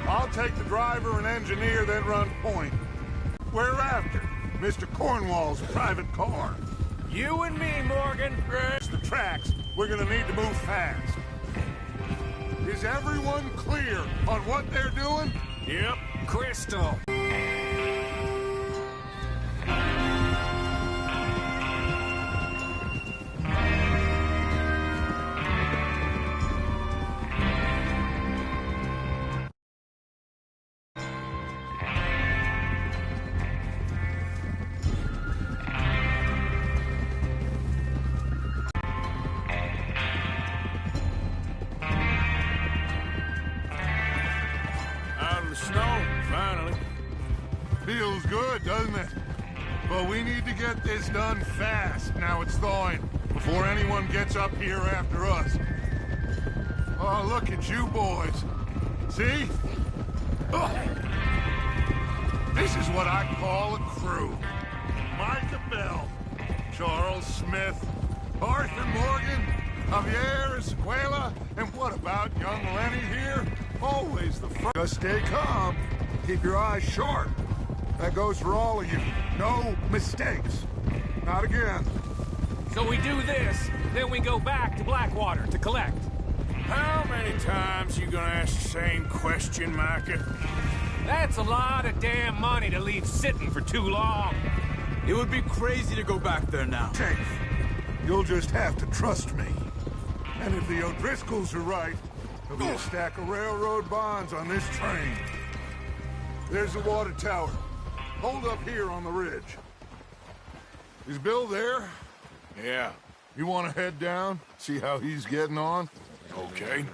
I'll take the driver and engineer, then run point. We're after Mr. Cornwall's private car. You and me, Morgan. It's the tracks. We're gonna need to move fast. Is everyone clear on what they're doing? Yep. Crystal. Snow, finally. Feels good, doesn't it? But we need to get this done fast, now it's thawing, before anyone gets up here after us. Oh, look at you boys. See? Oh. This is what I call a crew. Micah Bell, Charles Smith, Arthur Morgan, Javier Escuela, and what about young Lenny here? Always the first. Just stay calm. Keep your eyes sharp. That goes for all of you. No mistakes. Not again. So we do this, then we go back to Blackwater to collect. How many times you gonna ask the same question, Micah? That's a lot of damn money to leave sitting for too long. It would be crazy to go back there now. Safe. You'll just have to trust me. And if the O'Driscolls are right, there'll be a stack of railroad bonds on this train. There's the water tower. Hold up here on the ridge. Is Bill there? Yeah. You want to head down? See how he's getting on? Okay.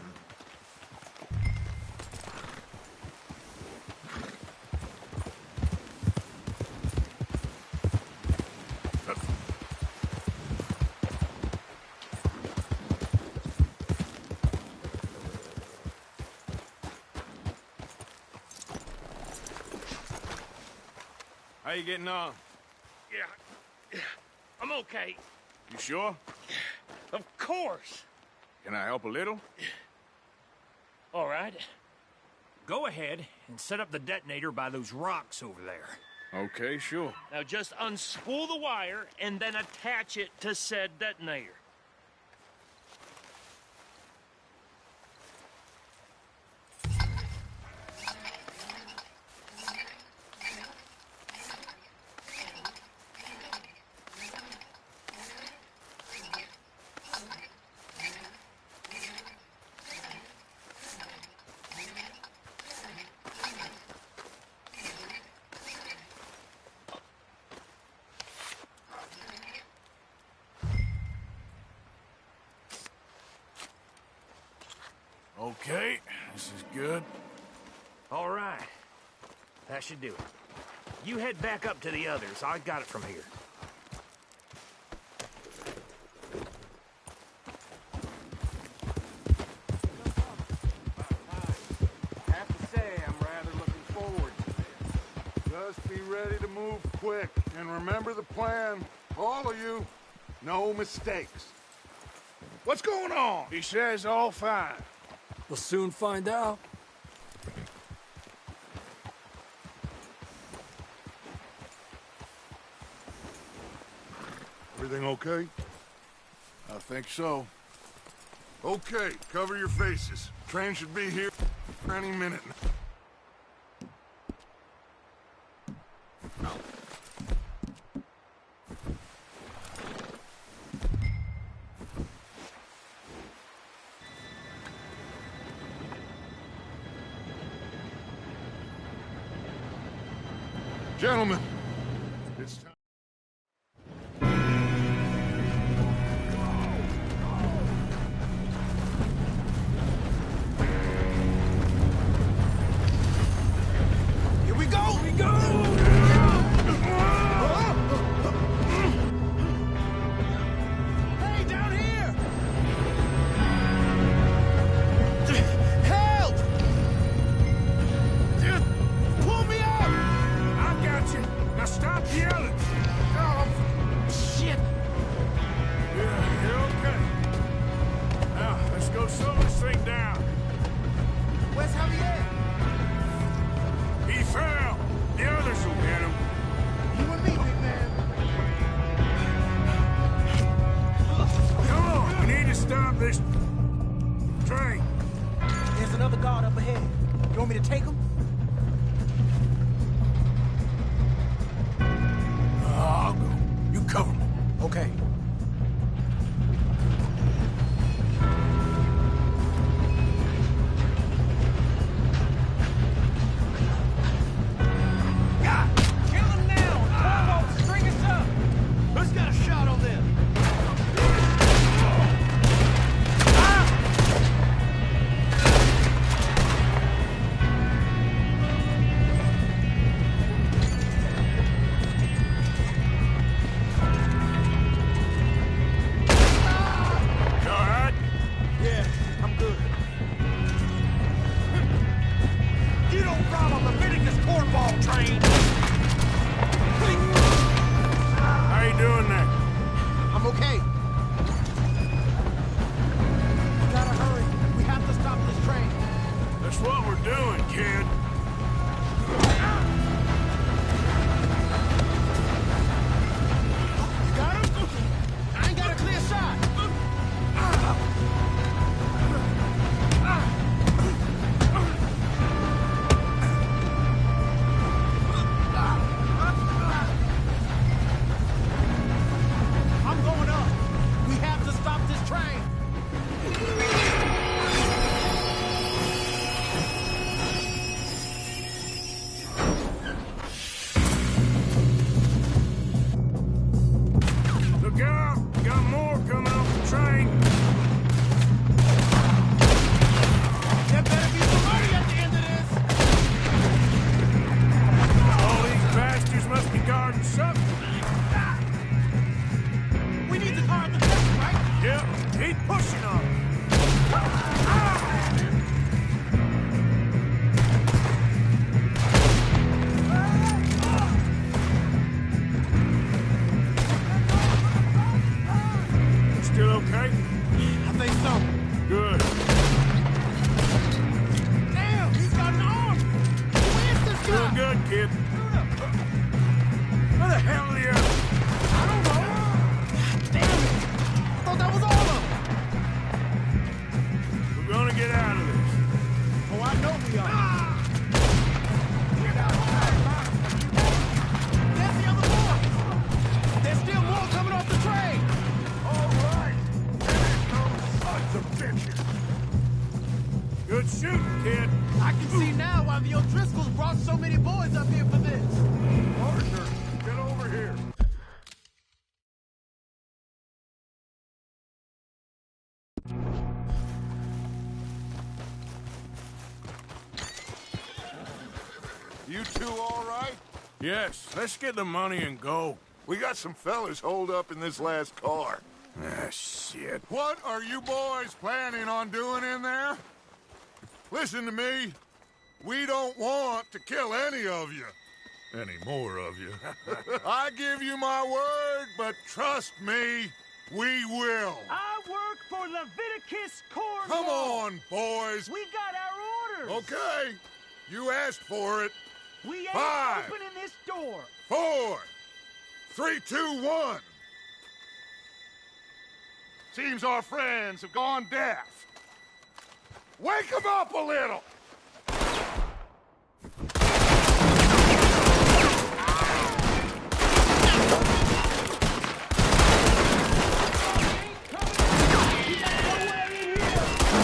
How you getting on? Yeah, I'm okay. You sure? Of course. Can I help a little? All right. Go ahead and set up the detonator by those rocks over there. Okay, sure. Now just unspool the wire and then attach it to said detonator. Okay, this is good. All right. That should do it. You head back up to the others. I got it from here. Have to say, I'm rather looking forward to this. Just be ready to move quick, and remember the plan. All of you, no mistakes. What's going on? He says all fine. We'll soon find out. Everything okay? I think so. Okay, cover your faces. Train should be here any minute. Gentlemen, it's time. Here we go! Here we go! Hey, down here! Help! Pull me up! I got you. up ahead. You want me to take them? I'll go. You cover me. Okay. Kill him now! Corvo, string us up! Who's got a shot on them? You all right? Yeah, I'm good. You don't ride on Leviticus cornball train! How you doing there? I'm okay. We gotta hurry. We have to stop this train. That's what we're doing, kid. You got him? I ain't got a clear shot. I'm going up. We have to stop this train. Look out! Got more coming off the train. There better be some money at the end of this. All these bastards must be guarding something. We need to guard the train, right? Yep, keep pushing on 'em. Still okay? I think so. Good. Damn, he's got an arm. Who is this guy? Doing good, kid. Where the hell are the others? I don't know. Damn it. I thought that was all of them. We're gonna get out of this. Oh, I know we are. There's the other boy. There's still more coming off the train. All right. Sons of bitches. Good shooting, kid. I can see now why the O'Driscolls brought so many boys up here for this. Partner, get over here. You two all right? Yes, let's get the money and go. We got some fellas holed up in this last car. Ah, shit. What are you boys planning on doing in there? Listen to me. We don't want to kill any of you. Any more of you. I give you my word, but trust me, we will. I work for Leviticus Cornwall! Come on, boys. We got our orders! Okay. You asked for it. We ain't 5, opening this door! 4, 3, 2, 1. Seems our friends have gone deaf. Wake them up a little.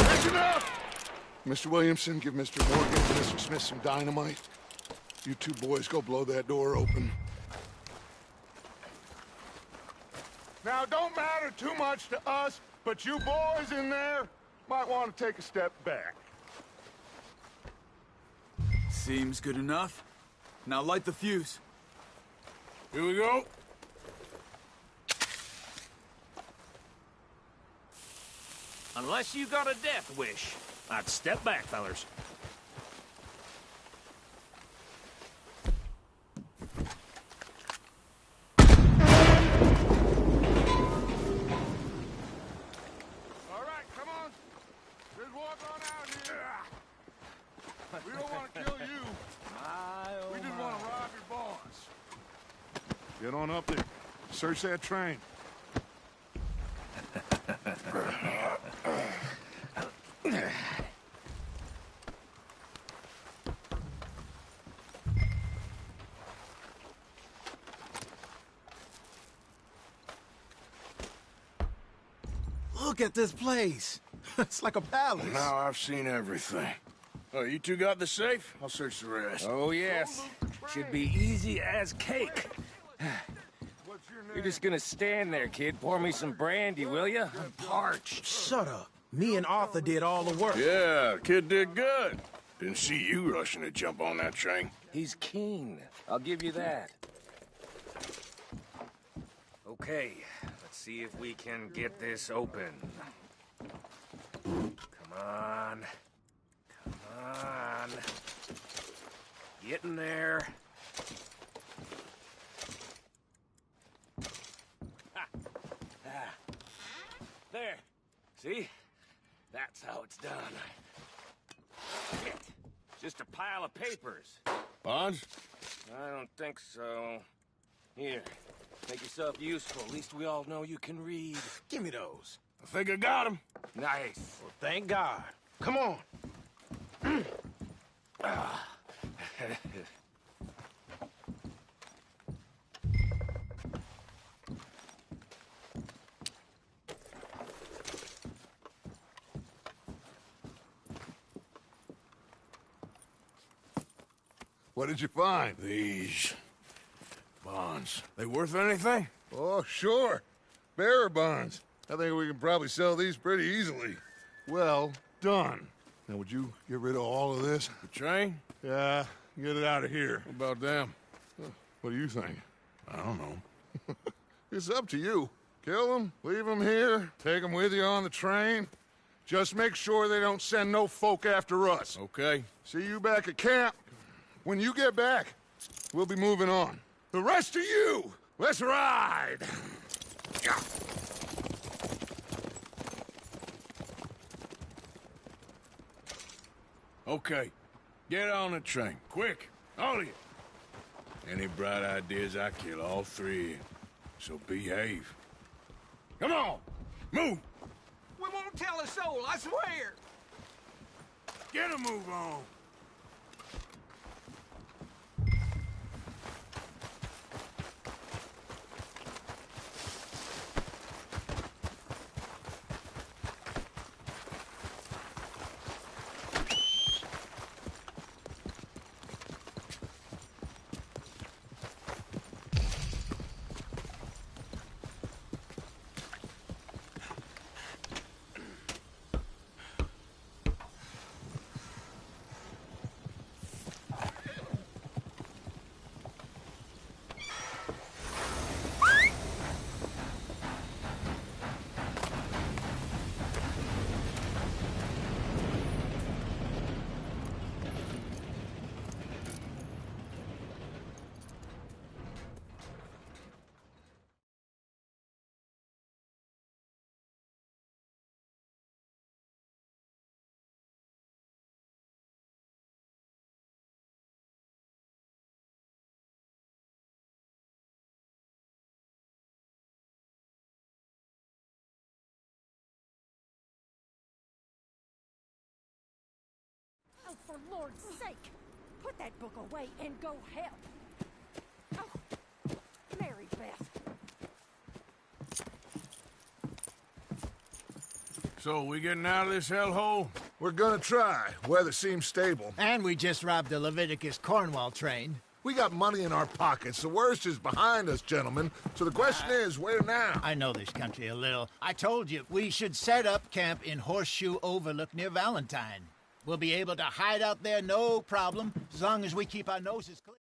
That's enough. Mr. Williamson, give Mr. Morgan and Mr. Smith some dynamite. You two boys go blow that door open. Now, don't matter too much to us, but you boys in there might want to take a step back. Seems good enough. Now light the fuse. Here we go. Unless you got a death wish, I'd step back, fellers. All right, come on. Just walk on out here. We don't want to kill you. We just want to rob your boss. Get on up there. Search that train. Look at this place. It's like a palace. Now I've seen everything. Oh, you two got the safe? I'll search the rest. Oh, yes. Should be easy as cake. What's your name? You're just gonna stand there, kid. Pour me some brandy, will you? I'm parched. Shut up. Me and Arthur did all the work. Yeah, kid did good. Didn't see you rushing to jump on that train. He's keen. I'll give you that. Okay, let's see if we can get this open. Come on. Come on. Get in there. Ha. Ah. There. See? That's how it's done. Shit. Just a pile of papers. Bonds? I don't think so. Here. Make yourself useful. At least we all know you can read. Give me those. I think I got him. Nice. Well, thank God. Come on. What did you find? These bonds. They worth anything? Oh, sure. Bearer bonds. I think we can probably sell these pretty easily. Well done. Now, would you get rid of all of this? The train? Yeah, get it out of here. What about them? What do you think? I don't know. It's up to you. Kill them, leave them here, take them with you on the train. Just make sure they don't send no folk after us. Okay. See you back at camp. When you get back, we'll be moving on. The rest of you, let's ride! Okay. Get on the train. Quick. All of you. Any bright ideas, I kill all three of you. So behave. Come on! Move! We won't tell a soul, I swear! Get a move on! Oh, for Lord's sake! Put that book away and go help! Oh, Mary Beth. So, we getting out of this hellhole? We're gonna try. Weather seems stable. And we just robbed the Leviticus Cornwall train. We got money in our pockets. The worst is behind us, gentlemen. So the question is, where now? I know this country a little. I told you, we should set up camp in Horseshoe Overlook near Valentine. We'll be able to hide out there, no problem, as long as we keep our noses clear.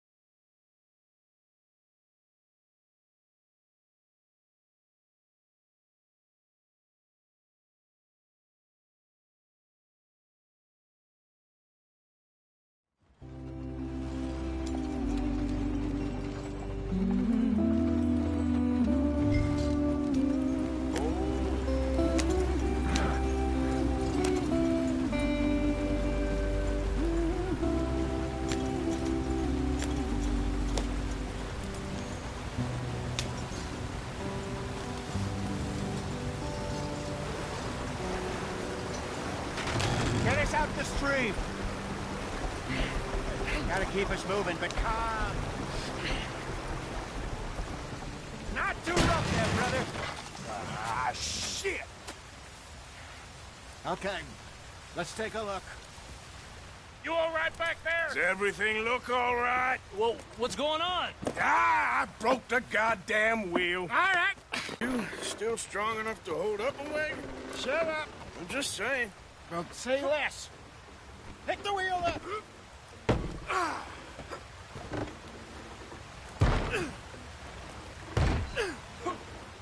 Get us out the stream! Gotta keep us moving, but calm. Not too rough there, brother. Ah, shit! Okay, let's take a look. You all right back there? Does everything look all right? Well, what's going on? Ah, I broke the goddamn wheel. All right. You still strong enough to hold up a wagon? Shut up. I'm just saying. Well, say less. Pick the wheel up.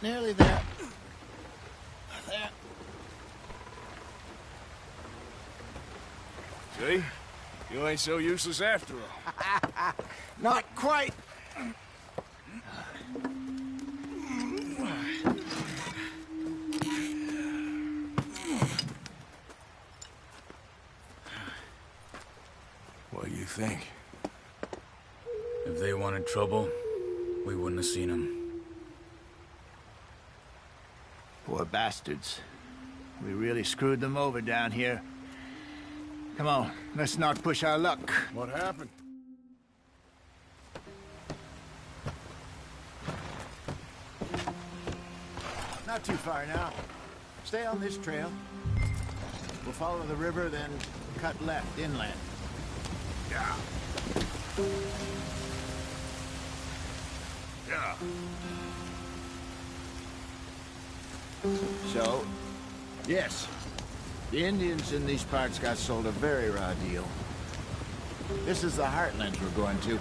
Nearly there. There. See? You ain't so useless after all. Not quite. What do you think? If they wanted trouble, we wouldn't have seen them. Poor bastards. We really screwed them over down here. Come on, let's not push our luck. What happened? Not too far now. Stay on this trail. We'll follow the river, then cut left inland. Yeah. Yeah. So, yes, the Indians in these parts got sold a very raw deal. This is the heartlands we're going to.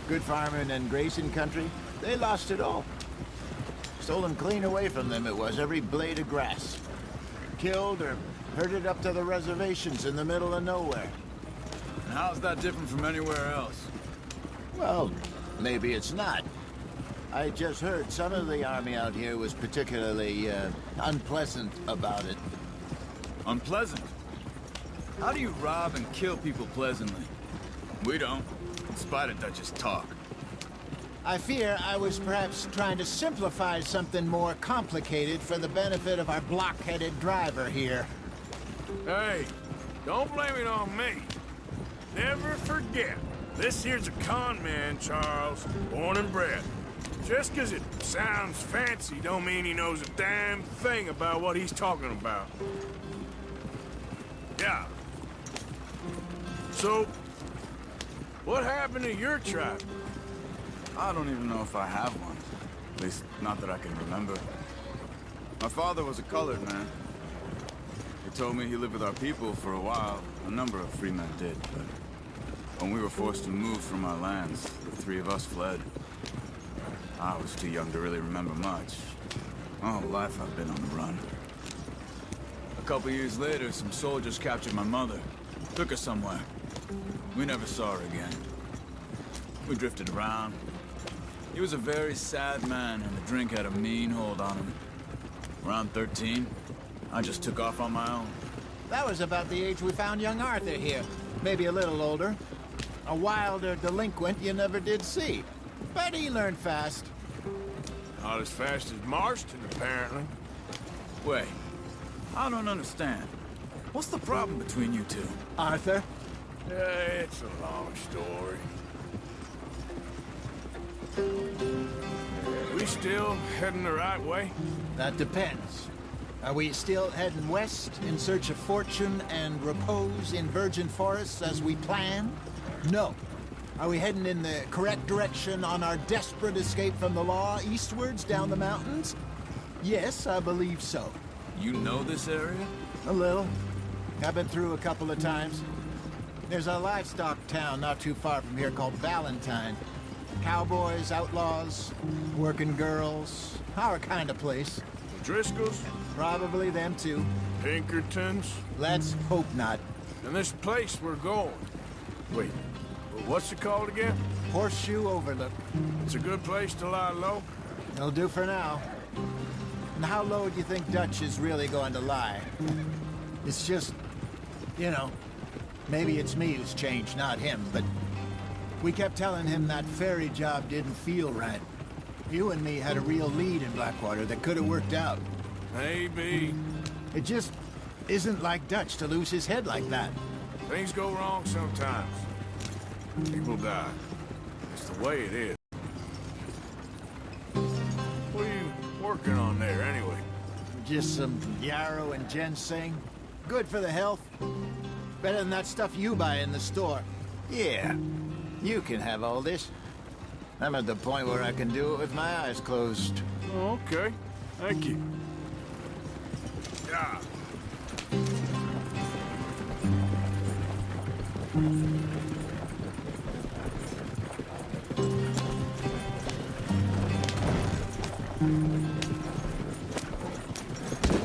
Good farming and grazing country, they lost it all. Stolen clean away from them it was, every blade of grass. Killed or herded up to the reservations in the middle of nowhere. And how's that different from anywhere else? Well, maybe it's not. I just heard some of the army out here was particularly, unpleasant about it. Unpleasant? How do you rob and kill people pleasantly? We don't, in spite of Dutch's talk. I fear I was perhaps trying to simplify something more complicated for the benefit of our block-headed driver here. Hey, don't blame it on me. Never forget, this here's a con man, Charles, born and bred. Just 'cause it sounds fancy don't mean he knows a damn thing about what he's talking about. Yeah. So, what happened to your tribe? I don't even know if I have one. At least, not that I can remember. My father was a colored man. He told me he lived with our people for a while. A number of free men did, but when we were forced to move from our lands, the three of us fled. I was too young to really remember much. My whole life I've been on the run. A couple years later, some soldiers captured my mother. Took her somewhere. We never saw her again. We drifted around. He was a very sad man, and the drink had a mean hold on him. Around 13, I just took off on my own. That was about the age we found young Arthur here. Maybe a little older. A wilder delinquent you never did see. But he learned fast. Not as fast as Marston, apparently. Wait, I don't understand. What's the problem between you two? Arthur? It's a long story. We still heading the right way? That depends. Are we still heading west in search of fortune and repose in virgin forests as we planned? No. Are we heading in the correct direction on our desperate escape from the law eastwards down the mountains? Yes, I believe so. You know this area? A little. I've been through a couple of times. There's a livestock town not too far from here called Valentine. Cowboys, outlaws, working girls, our kind of place. The Driscolls? Probably them too. Pinkertons? Let's hope not. And this place we're going. Wait, what's it called again? Horseshoe Overlook. It's a good place to lie low? It'll do for now. And how low do you think Dutch is really going to lie? It's just, you know, maybe it's me who's changed, not him, but we kept telling him that ferry job didn't feel right. You and me had a real lead in Blackwater that could have worked out. Maybe. It just isn't like Dutch to lose his head like that. Things go wrong sometimes. People die. It's the way it is. What are you working on there, anyway? Just some yarrow and ginseng. Good for the health. Better than that stuff you buy in the store. Yeah, you can have all this. I'm at the point where I can do it with my eyes closed. Okay, thank you. Yeah.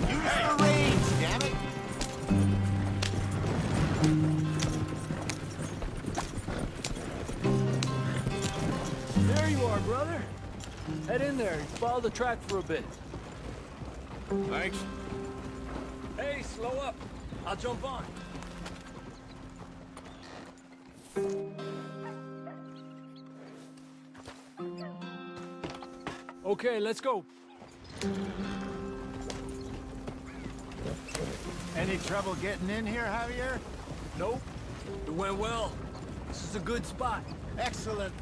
Use the range, damn it! There you are, brother. Head in there and follow the track for a bit. Thanks. Hey, slow up. I'll jump on. Okay, let's go. Any trouble getting in here, Javier? Nope. It went well. This is a good spot. Excellent.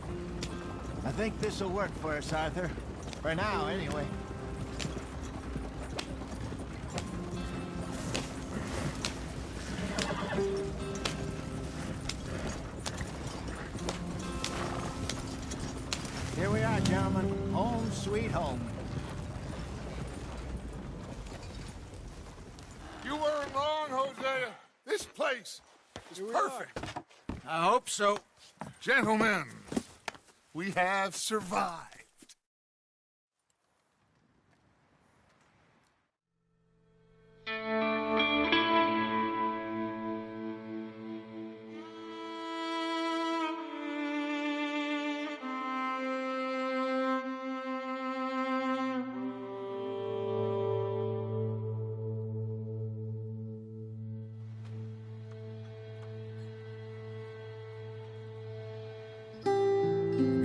I think this'll work for us, Arthur. For now, anyway. Here we are, gentlemen. Home sweet home. You weren't wrong, Hosea. This place is perfect. I hope so. Gentlemen, we have survived.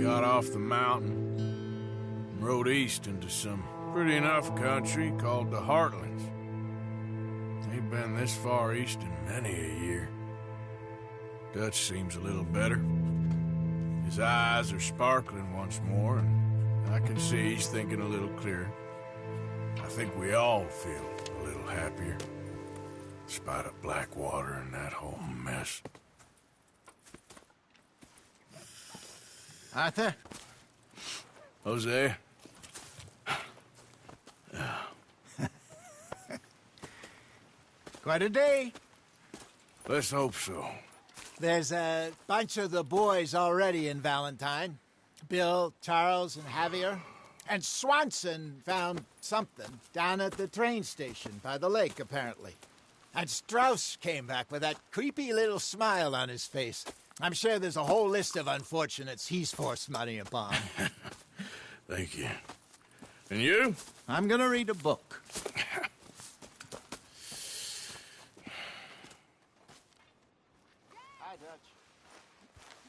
Got off the mountain and rode east into some pretty enough country called the Heartlands. Ain't been this far east in many a year. Dutch seems a little better. His eyes are sparkling once more, and I can see he's thinking a little clearer. I think we all feel a little happier, in spite of Blackwater and that whole mess. Arthur? Jose? Quite a day. Let's hope so. There's a bunch of the boys already in Valentine. Bill, Charles, and Javier. And Swanson found something down at the train station by the lake, apparently. And Strauss came back with that creepy little smile on his face. I'm sure there's a whole list of unfortunates he's forced money upon. Thank you. And you? I'm gonna read a book. Hi, Dutch.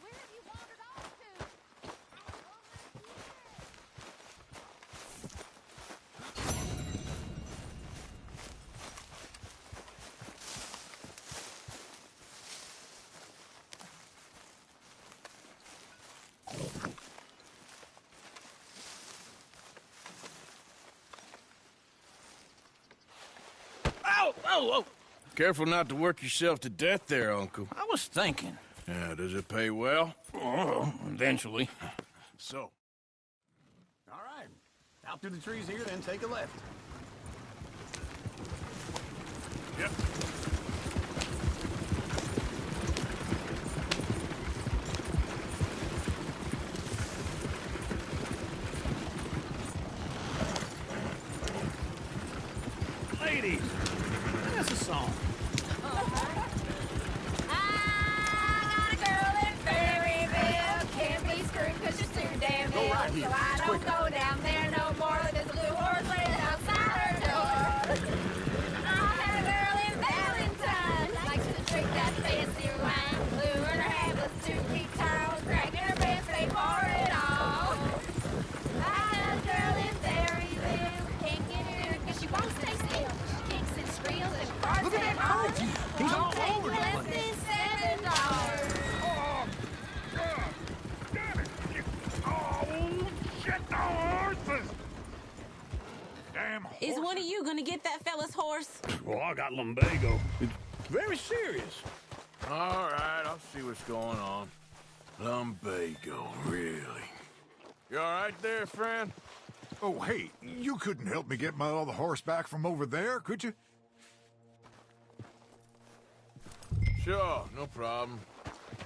Where have you wandered off to? Oh, oh, oh! Careful not to work yourself to death there, Uncle. I was thinking. Yeah, does it pay well? Oh, eventually. So. All right. Out through the trees here, then take a left. Yep. Ladies, that's a song. I got a girl in Ferryville. Can't be screwed 'cause she's too damn ill. right here. So I It's don't quicker. go down there no more. There's a blue horse laying outside her door. I had a girl in Valentine. Likes to drink that fancy wine. Blue in her hand was 2 feet tall. Cracking her pants, they pour it all. I had a girl in Ferryville. Can't get her 'cause she won't stay still. She kicks and squeals and farts Look at and that hollers. Archie. He's all Take over the less place. than $7. Oh, God damn it! Oh, shit! Oh. Is one of you gonna get that fella's horse? Well, I got lumbago. It's very serious. All right, I'll see what's going on. Lumbago, really? You all right there, friend? Oh, hey, you couldn't help me get my other horse back from over there, could you? Sure, no problem.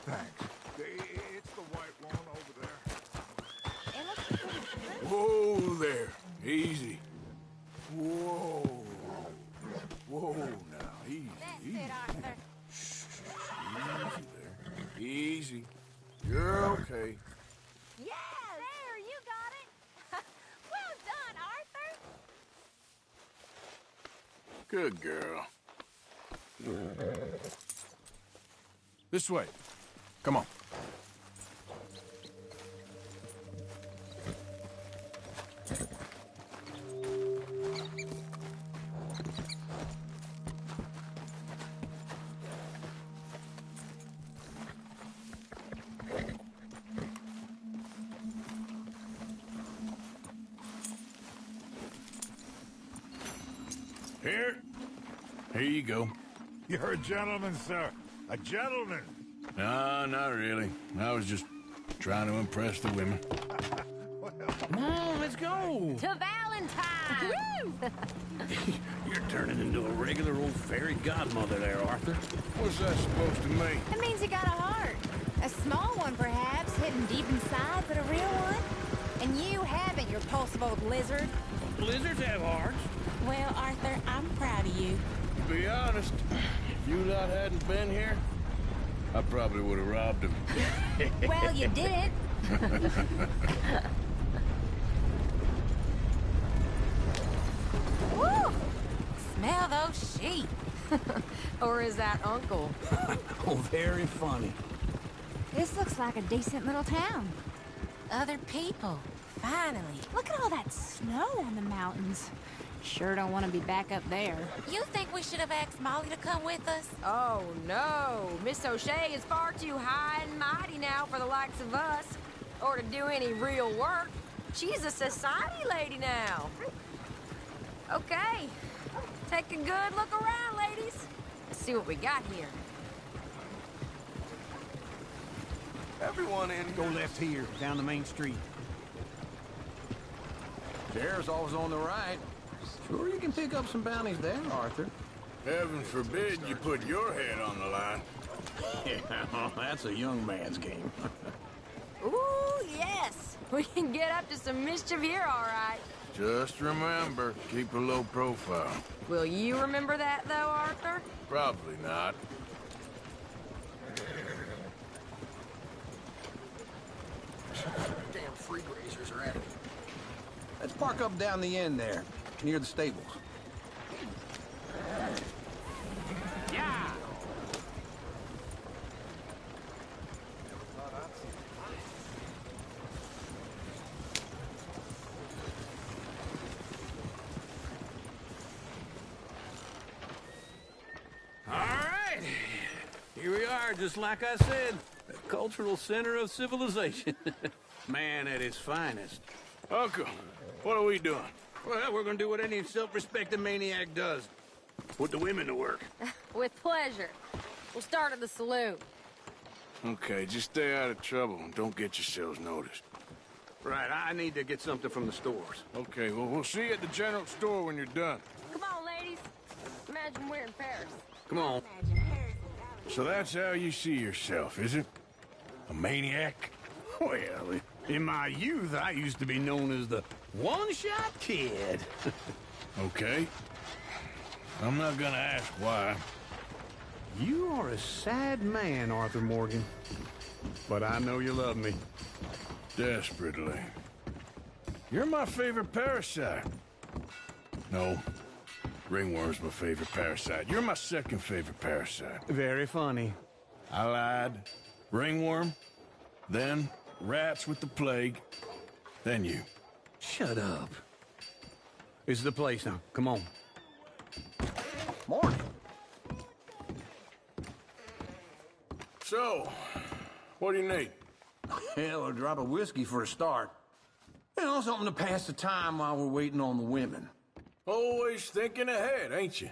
Thanks. It's the white one over there. Whoa there. Easy. Whoa. Whoa now. Easy. Easy. Easy there. Easy. You're okay. Yeah, there, you got it. Well done, Arthur. Good girl. This way. Come on. Here you go. You're a gentleman, sir. A gentleman. No, not really. I was just trying to impress the women. Come on, let's go. To Valentine. You're turning into a regular old fairy godmother there, Arthur. What's that supposed to mean? It means you got a heart. A small one, perhaps, hidden deep inside, but a real one. And you haven't, you repulsive old lizard. Lizards have hearts. Well, Arthur, I'm proud of you. To be honest, if you lot hadn't been here, I probably would have robbed him. Well, you didn't. Woo! Smell those sheep. Or is that Uncle? Oh, very funny. This looks like a decent little town. Other people. Finally. Look at all that snow on the mountains. Sure don't want to be back up there. You think we should have asked Molly to come with us? Oh, no. Miss O'Shea is far too high and mighty now for the likes of us. Or to do any real work. She's a society lady now. Okay. Take a good look around, ladies. Let's see what we got here. Everyone in. Go left here, down the main street. There's always on the right. Sure, you can pick up some bounties there, Arthur. Heaven forbid you put your head on the line. Yeah, that's a young man's game. Ooh, yes. We can get up to some mischief here, all right. Just remember, keep a low profile. Will you remember that, though, Arthur? Probably not. Damn free grazers are at it. Let's park up down the end there, near the stables. Yeah! All right. Here we are, just like I said. The cultural center of civilization. Man at his finest. Uncle, what are we doing? Well, we're gonna do what any self-respecting maniac does. Put the women to work. With pleasure. We'll start at the saloon. Okay, just stay out of trouble and don't get yourselves noticed. Right, I need to get something from the stores. Okay, well, we'll see you at the general store when you're done. Come on, ladies. Imagine we're in Paris. Come on. So that's how you see yourself, is it? A maniac? Well, in my youth, I used to be known as the one-shot kid. Okay. I'm not gonna ask why. You are a sad man, Arthur Morgan. But I know you love me. Desperately. You're my favorite parasite. No. Ringworm's my favorite parasite. You're my second favorite parasite. Very funny. I lied. Ringworm. Then rats with the plague. Then you. Shut up. This is the place now. Come on. Morning. So, what do you need? Hell, a drop of whiskey for a start. You know, something to pass the time while we're waiting on the women. Always thinking ahead, ain't you?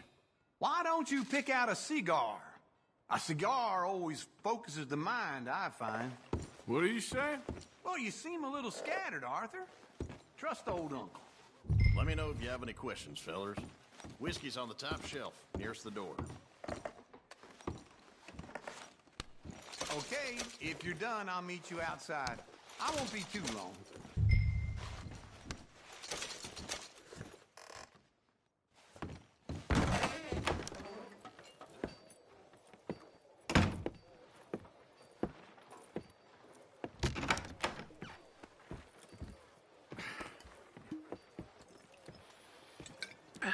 Why don't you pick out a cigar? A cigar always focuses the mind, I find. What are you saying? Well, you seem a little scattered, Arthur. Trust old uncle. Let me know if you have any questions, fellers. Whiskey's on the top shelf, nearest the door. Okay, if you're done, I'll meet you outside. I won't be too long.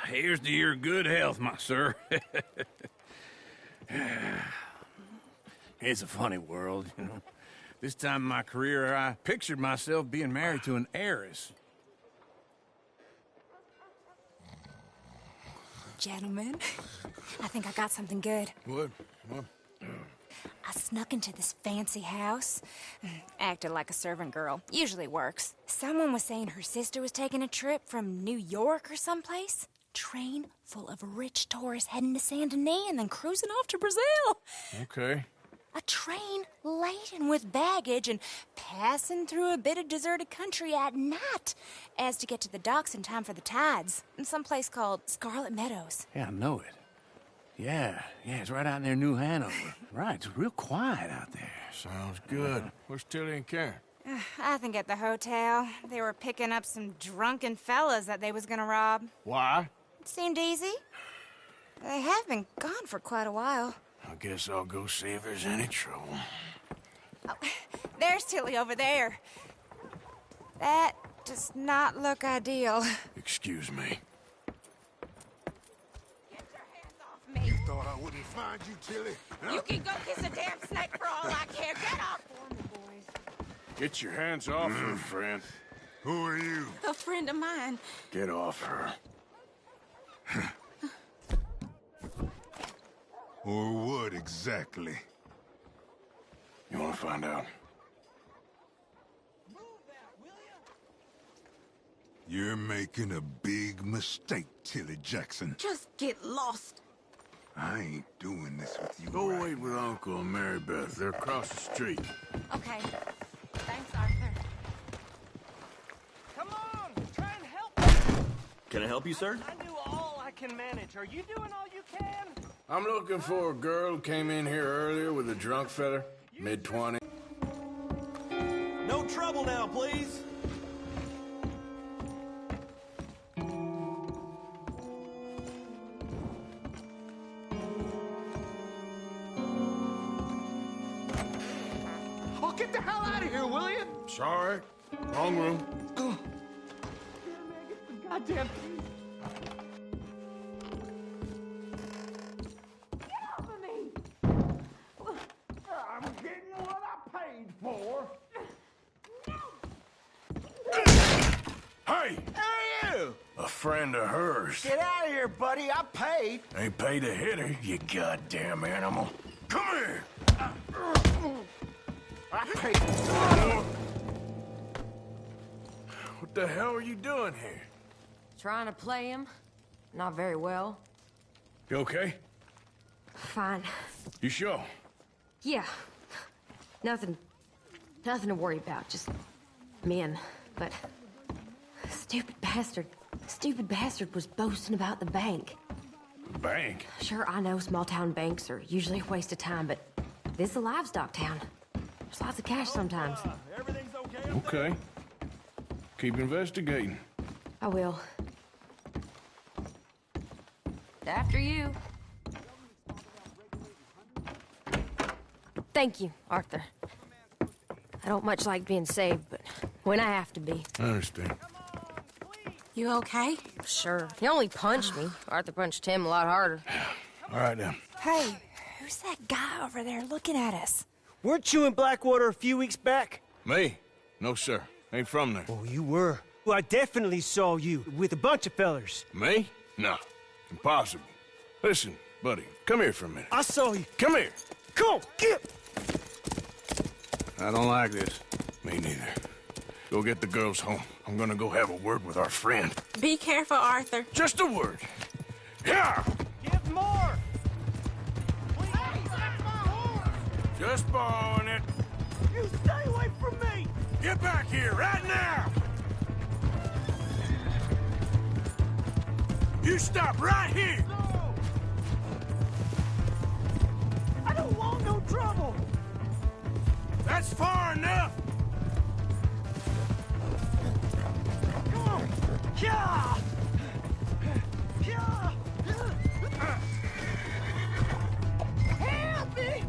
Here's to your good health, my sir. It's a funny world, you know. This time in my career, I pictured myself being married to an heiress. Gentlemen, I think I got something good. What? I snuck into this fancy house. Acted like a servant girl. Usually works. Someone was saying her sister was taking a trip from New York or someplace. Train full of rich tourists heading to Saint Denis and then cruising off to Brazil. Okay. A train laden with baggage and passing through a bit of deserted country at night as to get to the docks in time for the tides in some place called Scarlet Meadows. Yeah, I know it. Yeah, it's right out near New Hanover. Right, it's real quiet out there. Sounds good. Where's Tilly and Karen? I think at the hotel. They were picking up some drunken fellas that they was gonna rob. Why? It seemed easy. They have been gone for quite a while. I guess I'll go see if there's any trouble. Oh, there's Tilly over there. That does not look ideal. Excuse me. You thought I wouldn't find you, Tilly? You can go kiss a damn snake for all I care. Get off for me, boys. Get your hands off her, friend. Who are you? A friend of mine. Get off her. Or what exactly? You want to find out? You're making a big mistake, Tilly Jackson. Just get lost. I ain't doing this with you. Go wait with Uncle and Mary Beth. They're across the street. Okay. Thanks, Arthur. Come on, try and help me. Can I help you, sir? I do all I can manage. Are you doing all you can? I'm looking for a girl who came in here earlier with a drunk fella, mid-20. No trouble now, please. Oh, get the hell out of here, will you? Sorry. Wrong room. Goddamn. I'm getting what I paid for. Hey! Who are you? A friend of hers. Get out of here, buddy. I paid. Ain't paid to hit her, you goddamn animal. Come here! I paid. What the hell are you doing here? Trying to play him. Not very well. You okay? Fine. You sure? Yeah. Nothing to worry about. Just men. But stupid bastard was boasting about the bank. Bank? Sure, I know small town banks are usually a waste of time, but this is a livestock town. There's lots of cash sometimes. Everything's okay? Okay. Keep investigating. I will. After you. Thank you, Arthur. I don't much like being saved, but when I have to be. I understand. You okay? Sure. He only punched me. Arthur punched him a lot harder. All right, now. Hey, who's that guy over there looking at us? Weren't you in Blackwater a few weeks back? Me? No, sir. Ain't from there. Oh, you were. Well, I definitely saw you with a bunch of fellers. Me? No. Impossible. Listen, buddy, come here for a minute. I saw you. Come here. Come on, get. I don't like this. Me neither. Go get the girls home. I'm gonna go have a word with our friend. Be careful, Arthur. Just a word. Yeah! Give more! Just borrowing it. You stay away from me! Get back here, right now! You stop right here! No! I don't want no trouble! That's far enough! Come on! Yeah! Yeah! Help me!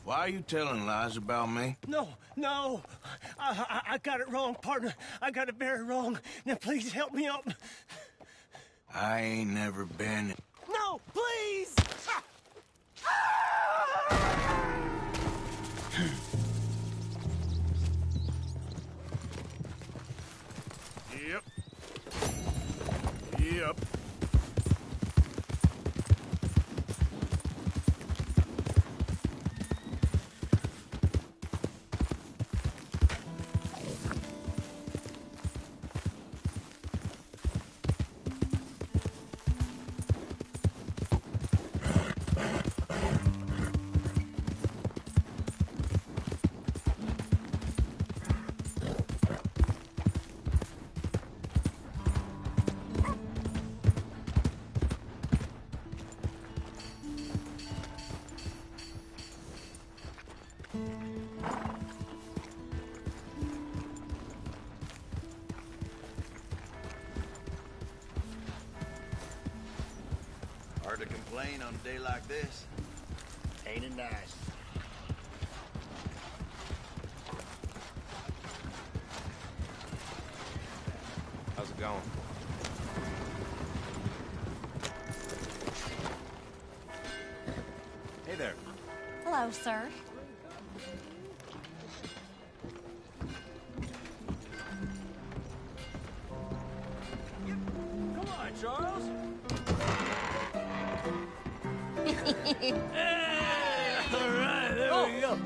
Why are you telling lies about me? No, no. I got it wrong, partner. I got it very wrong. Now, please help me up. I ain't never been... No, please! Yep. Yep. Hard to complain on a day like this. Ain't it nice? How's it going? Hey there. Hello, sir. Come on, Charles. All right, there we go.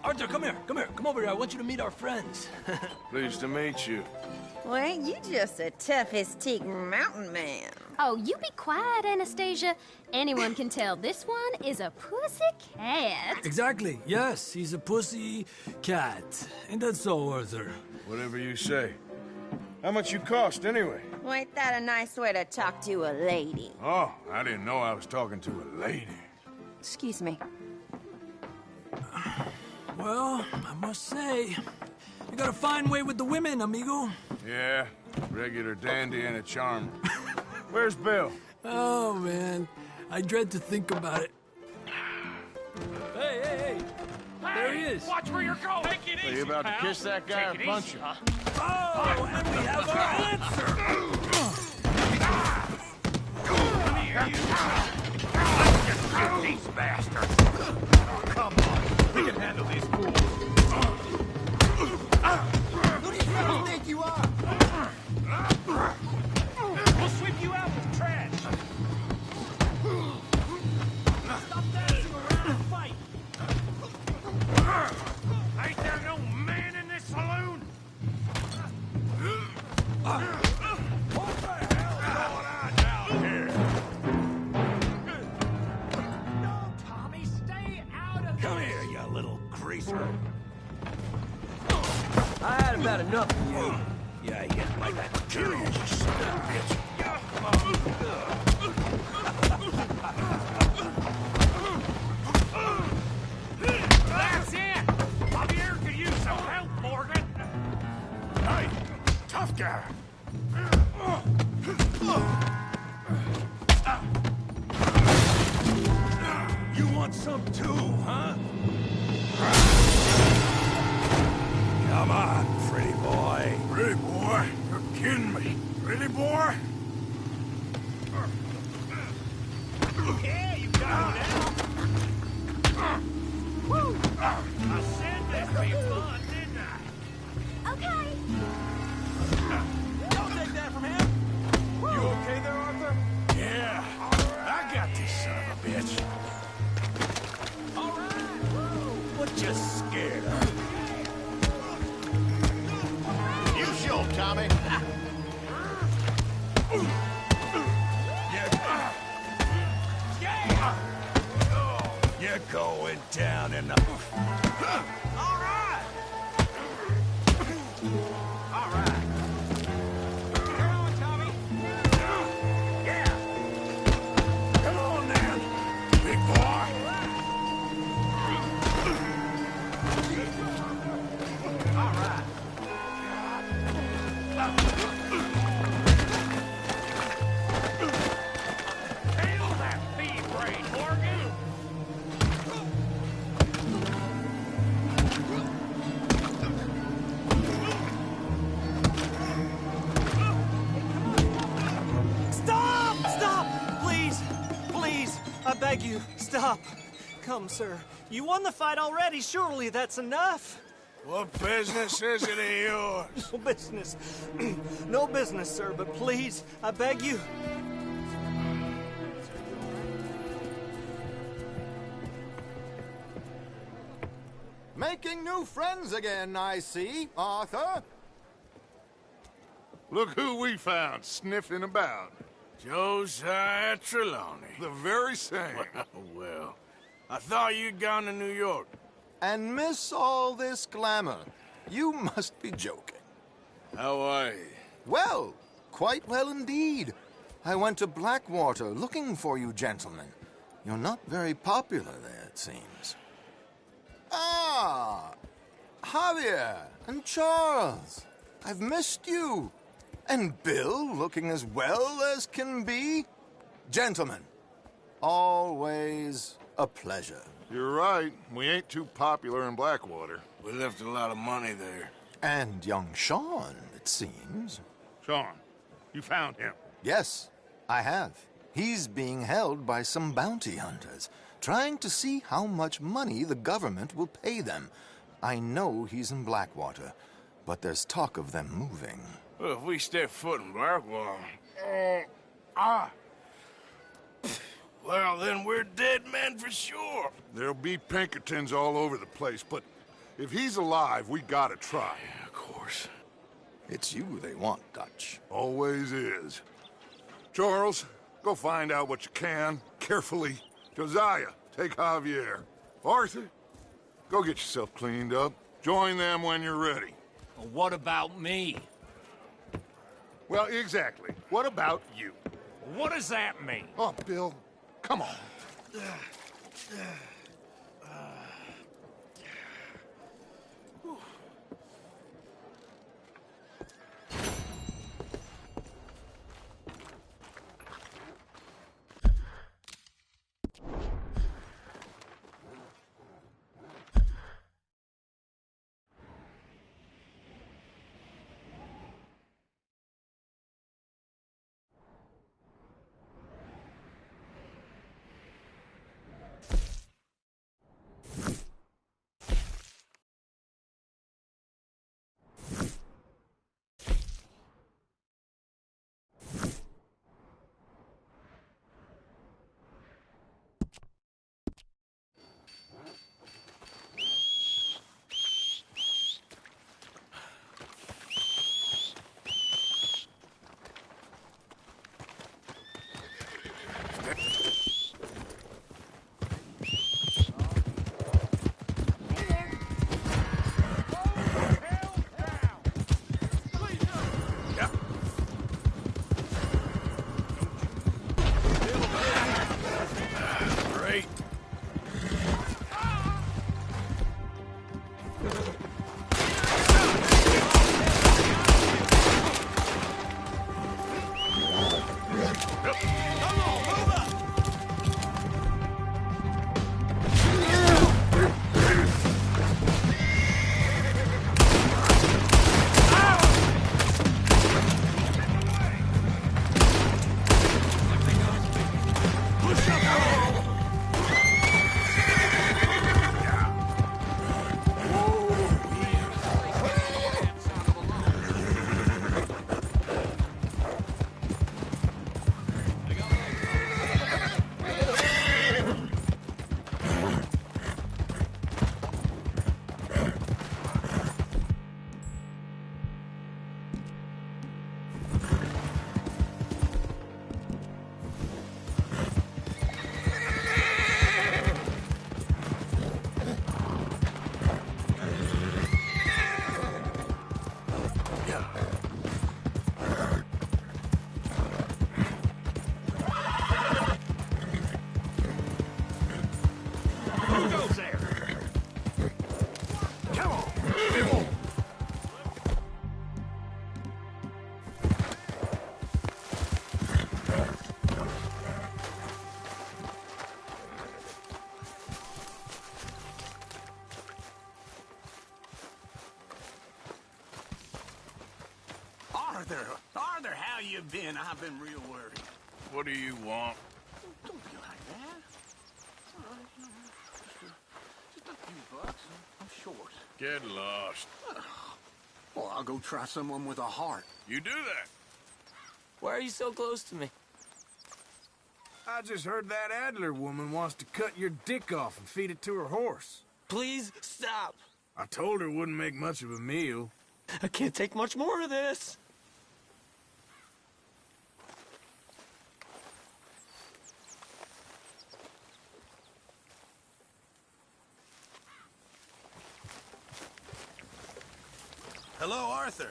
Arthur, come here. Come over here. I want you to meet our friends. Pleased to meet you. Well, ain't you just a tough-as-teak mountain man? Oh, you be quiet, Anastasia. Anyone can tell this one is a pussy cat. Exactly. Yes, he's a pussy cat. Ain't that so, Arthur? Whatever you say. How much you cost, anyway? Well, ain't that a nice way to talk to a lady? Oh, I didn't know I was talking to a lady. Excuse me. Well, I must say, you got a fine way with the women, amigo. Yeah, regular dandy and a charmer. Where's Bill? Oh, man. I dread to think about it. Hey! There he is. Watch where you're going. Take it easy, Are you about to pal. kiss that guy or Take it punch easy, him? huh? Oh, and we have our answer. Come here, you. Let's just shoot these bastards. Oh, come on. We can handle these fools. Who do you really think you are? We'll sweep you out with trash. Stop dancing around and fight. Ain't there no man in this saloon? What the hell's going on down here? No, Tommy, stay out of Come here, you little greaser. I had about enough of you. Yeah, you like that too, you son of a bitch. That's it! Javier could use some help, Morgan. Hey, tough guy. You want some too, huh? Come on, pretty boy. Pretty boy? You're kidding me. Pretty boy? Yeah, you got it now. Woo! I said that'd be fun, didn't I? Okay. Don't take that from him. You okay there, Arthur? Yeah. I got this son of a bitch. You're going down in the... All right! All right. Come on, Tommy. Yeah! Come on, then, big boy! All right. Hail that feed brain, Morgan! Stop! Stop! Please! Please! I beg you, stop. Come, sir. You won the fight already. Surely that's enough. What business is it of yours? No business. No business, sir, but please, I beg you. Making new friends again, I see, Arthur. Look who we found sniffing about. Josiah Trelawney. The very same. Well, I thought you'd gone to New York. And miss all this glamour. You must be joking. How are you? Well, quite well indeed. I went to Blackwater looking for you gentlemen. You're not very popular there, it seems. Ah, Javier and Charles. I've missed you. And Bill looking as well as can be. Gentlemen, always a pleasure. You're right. We ain't too popular in Blackwater. We left a lot of money there. And young Sean, it seems. Sean, you found him? Yes, I have. He's being held by some bounty hunters, trying to see how much money the government will pay them. I know he's in Blackwater, but there's talk of them moving. Well, if we step foot in Blackwater... Well, then we're dead men for sure. There'll be Pinkertons all over the place, but if he's alive, we gotta try. Yeah, of course. It's you they want, Dutch. Always is. Charles, go find out what you can, carefully. Josiah, take Javier. Arthur, go get yourself cleaned up. Join them when you're ready. Well, what about me? Well, exactly. What about you? What does that mean? Oh, Bill, come on. Who goes there? Come on! Arthur, how you been? I've been real worried. What do you want? Don't be like that. It's all right. Just a few bucks. I'm short. Get lost. Well, I'll go try someone with a heart. You do that. Why are you so close to me? I just heard that Adler woman wants to cut your dick off and feed it to her horse. Please stop. I told her it wouldn't make much of a meal. I can't take much more of this. Hello, Arthur.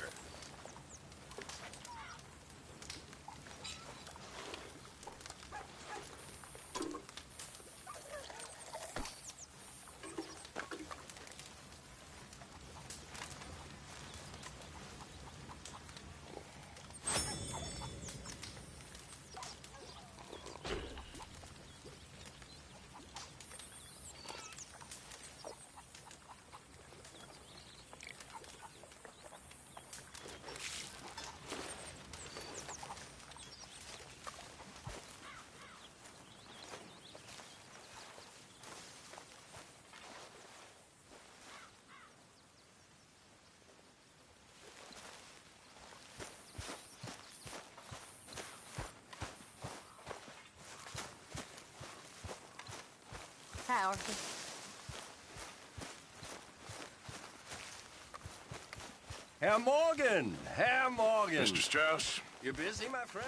Hi, Arthur. Herr Morgan! Herr Morgan! Mr. Strauss? You busy, my friend?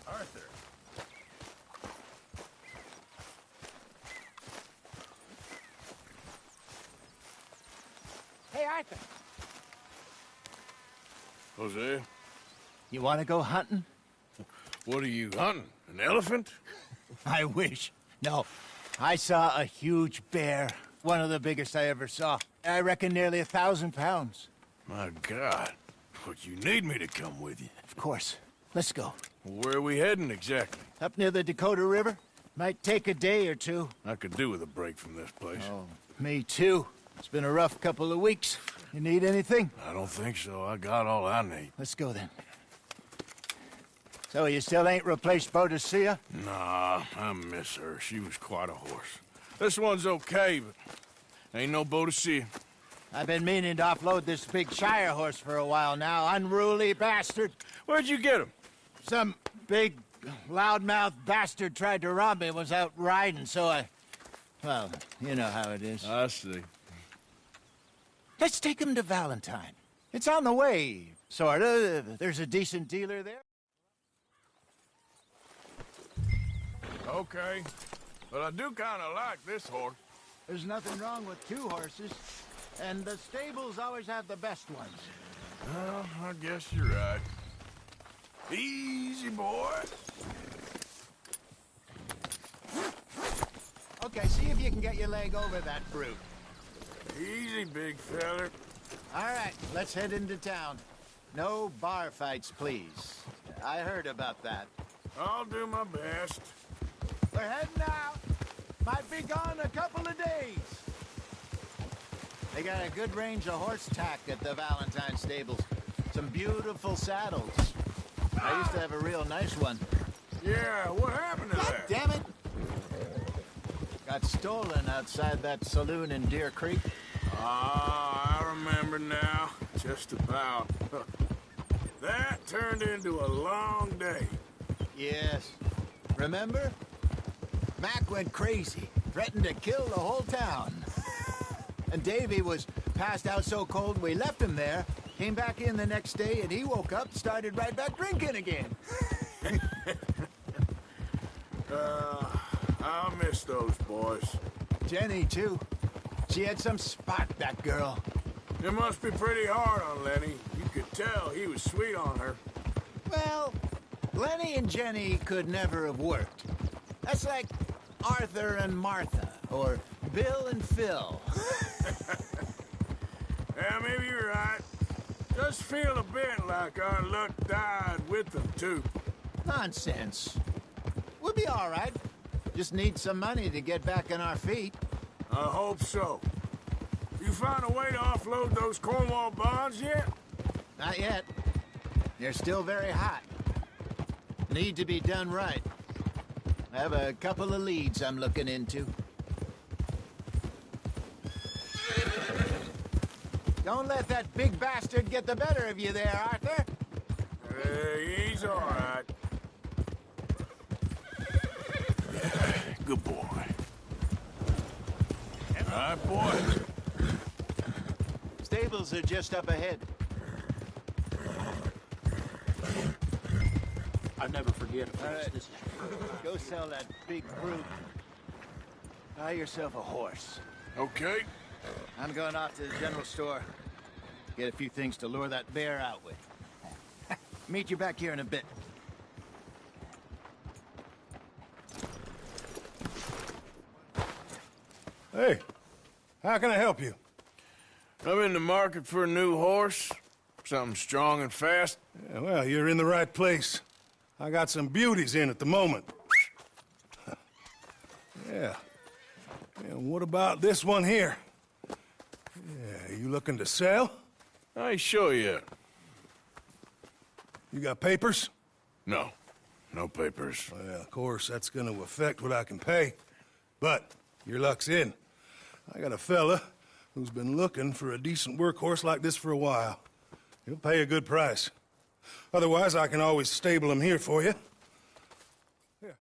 Arthur. Hey, Arthur. Jose? You want to go hunting? What are you hunting? An elephant? I wish. No. I saw a huge bear. One of the biggest I ever saw. I reckon nearly 1,000 pounds. My God. But you need me to come with you. Of course. Let's go. Where are we heading exactly? Up near the Dakota River. Might take a day or two. I could do with a break from this place. Oh, me too. It's been a rough couple of weeks. You need anything? I don't think so. I got all I need. Let's go then. So you still ain't replaced Boadicea? Nah, I miss her. She was quite a horse. This one's okay, but ain't no Boadicea. I've been meaning to offload this big Shire horse for a while now. Unruly bastard. Where'd you get him? Some big, loudmouth bastard tried to rob me and was out riding, so I... Well, you know how it is. I see. Let's take him to Valentine. It's on the way, sorta. There's a decent dealer there. Okay. But I do kind of like this horse. There's nothing wrong with two horses, and the stables always have the best ones. Well, I guess you're right. Easy, boy. Okay, see if you can get your leg over that brute. Easy, big feller. All right, let's head into town. No bar fights, please. I heard about that. I'll do my best. We're heading out. Might be gone a couple of days. They got a good range of horse tack at the Valentine stables. Some beautiful saddles. I used to have a real nice one. Yeah, what happened to that? Damn it! Got stolen outside that saloon in Deer Creek. Ah, I remember now. Just about. That turned into a long day. Yes. Remember? Mac went crazy, threatened to kill the whole town. And Davy was passed out so cold we left him there, came back in the next day, and he woke up, started right back drinking again. I miss those boys. Jenny, too. She had some spark, that girl. It must be pretty hard on Lenny. You could tell he was sweet on her. Well, Lenny and Jenny could never have worked. That's like Arthur and Martha, or Bill and Phil. Yeah, maybe you're right. Just feel a bit like our luck died with them, too. Nonsense. We'll be all right. Just need some money to get back on our feet. I hope so. You found a way to offload those Cornwall bonds yet? Not yet. They're still very hot. Need to be done right. I have a couple of leads I'm looking into. Don't let that big bastard get the better of you there, Arthur. He's all right. Good boy. All right, boy. Stables are just up ahead. I'll never forget it. All right. Go sell that big brute. Buy yourself a horse. Okay. I'm going off to the general store. Get a few things to lure that bear out with. Meet you back here in a bit. Hey, how can I help you? I'm in the market for a new horse. Something strong and fast. Yeah, well, you're in the right place. I got some beauties in at the moment. Yeah. And what about this one here? Yeah, you looking to sell? I ain't sure yet. You got papers? No. No papers. Well, of course, that's gonna affect what I can pay. But your luck's in. I got a fella who's been looking for a decent workhorse like this for a while. He'll pay a good price. Otherwise, I can always stable him here for you. Here.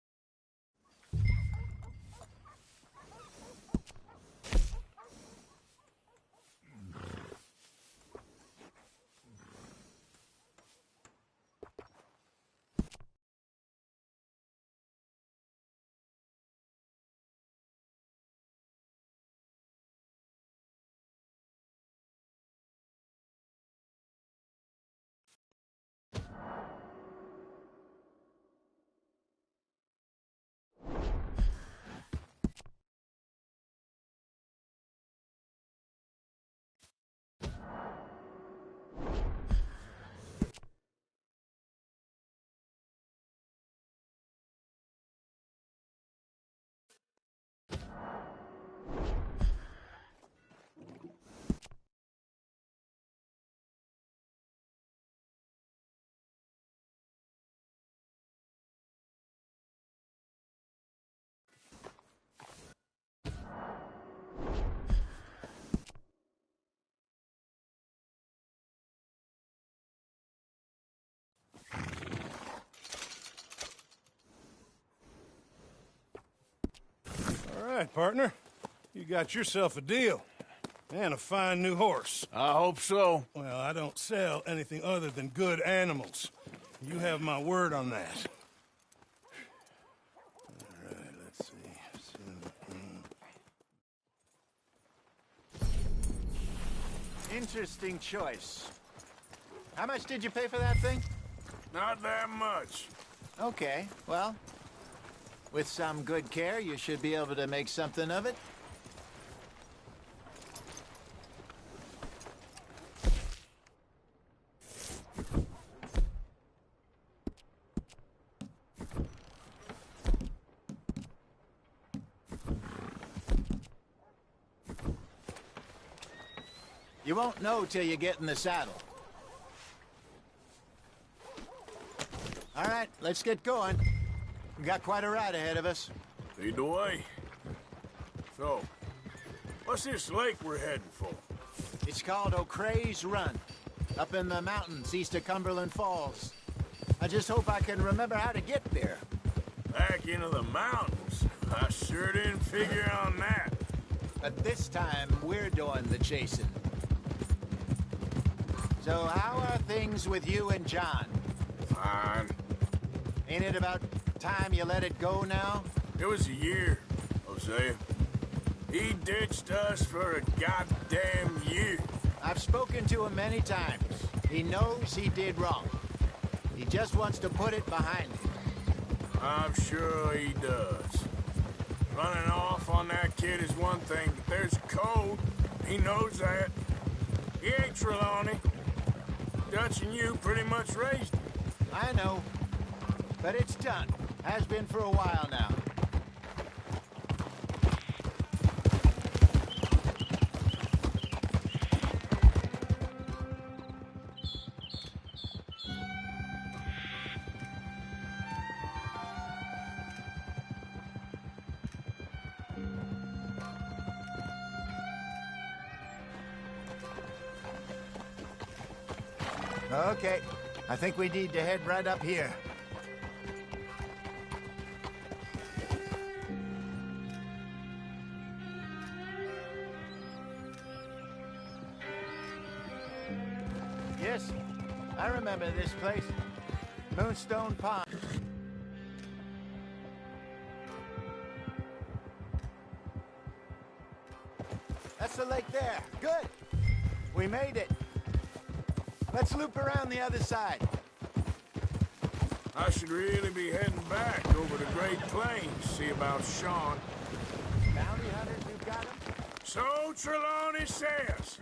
All right, partner. You got yourself a deal. And a fine new horse. I hope so. Well, I don't sell anything other than good animals. You have my word on that. All right, let's see. Interesting choice. How much did you pay for that thing? Not that much. Okay, well, with some good care, you should be able to make something of it. You won't know till you get in the saddle. All right, let's get going. We got quite a ride ahead of us. Lead the way. So, what's this lake we're heading for? It's called O'Creagh's Run, up in the mountains east of Cumberland Falls. I just hope I can remember how to get there. Back into the mountains? I sure didn't figure on that. But this time, we're doing the chasing. So how are things with you and John? Fine. Ain't it about time you let it go now? It was a year, Hosea. He ditched us for a goddamn year. I've spoken to him many times. He knows he did wrong. He just wants to put it behind him. I'm sure he does. Running off on that kid is one thing, but there's a code. He knows that. He ain't Trelawney. Dutch and you pretty much raised him. I know. But it's done. Has been for a while now. Okay, I think we need to head right up here. Yes, I remember this place. Moonstone Pond. That's the lake there. Good. We made it. Let's loop around the other side. I should really be heading back over the Great Plains, see about Sean. Bounty hunters, you've got him? So Trelawney says.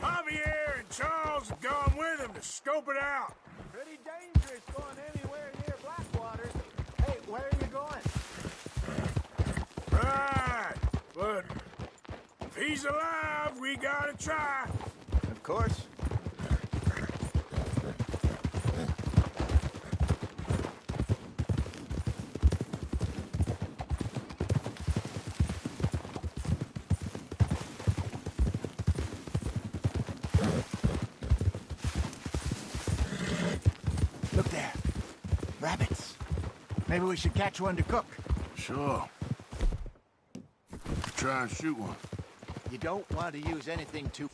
Javier and Charles have gone with him to scope it out. Pretty dangerous going anywhere near Blackwater. Hey, where are you going? Right, but if he's alive, we gotta try. Of course. Rabbits. Maybe we should catch one to cook. Sure. Try and shoot one. You don't want to use anything too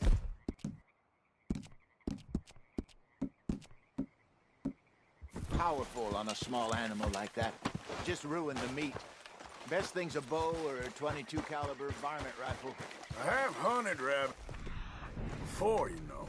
powerful on a small animal like that. Just ruin the meat. Best thing's a bow or a .22 caliber varmint rifle. I have hunted rabbit before, you know.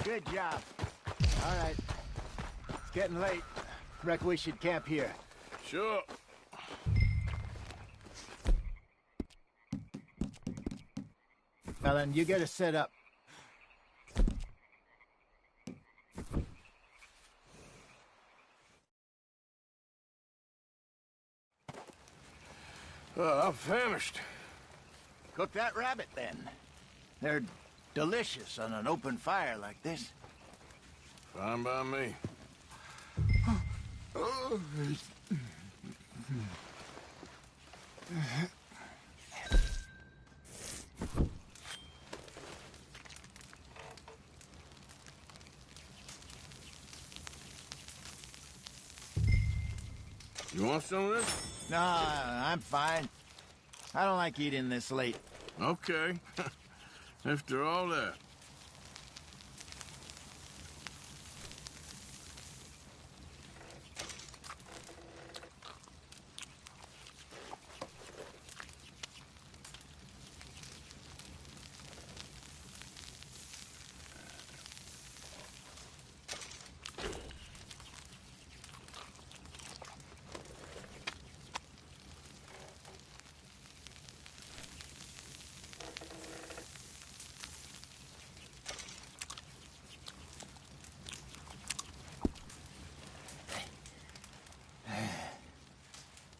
Good job. All right. It's getting late. Reckon we should camp here. Sure. Now then, you get us set up. I'm famished. Cook that rabbit, then. They're delicious on an open fire like this. Fine by me. You want some of this? No, I'm fine. I don't like eating this late. Okay. After all that.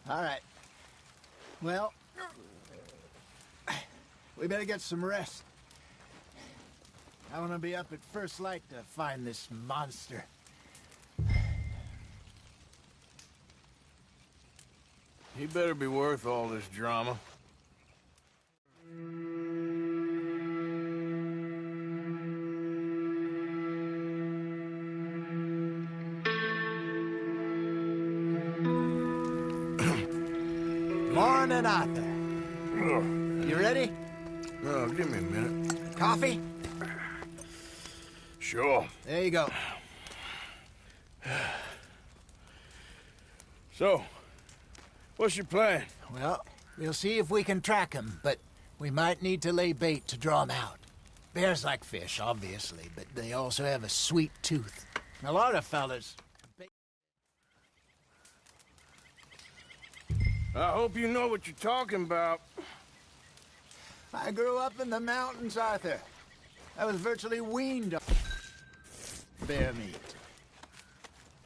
All right. Well, we better get some rest. I want to be up at first light to find this monster. He better be worth all this drama. Morning, Arthur. You ready? Oh, give me a minute. Coffee? Sure. There you go. So, what's your plan? Well, we'll see if we can track him, but we might need to lay bait to draw him out. Bears like fish, obviously, but they also have a sweet tooth. A lot of fellas... I hope you know what you're talking about. I grew up in the mountains, Arthur. I was virtually weaned on bear meat.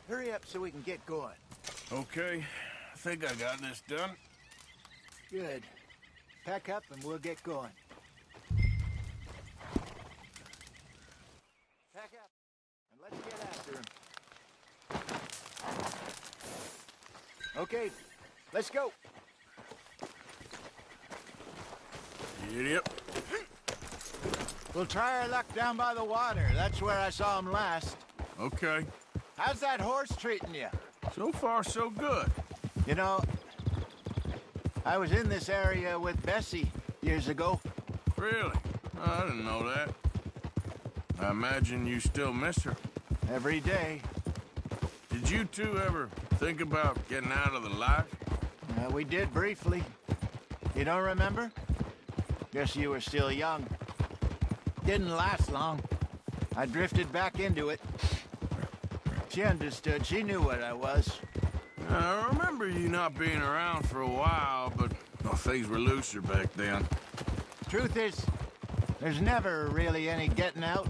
Hurry up so we can get going. Okay, I think I got this done. Good. Pack up and we'll get going. Pack up and let's get after him. Okay, let's go. Idiot. We'll try our luck down by the water. That's where I saw him last. Okay. How's that horse treating you? So far, so good. You know, I was in this area with Bessie years ago. Really? I didn't know that. I imagine you still miss her. Every day. Did you two ever think about getting out of the life? We did briefly. You don't remember? Guess you were still young. Didn't last long. I drifted back into it. She understood. She knew what I was. I remember you not being around for a while, but well, things were looser back then. Truth is, there's never really any getting out.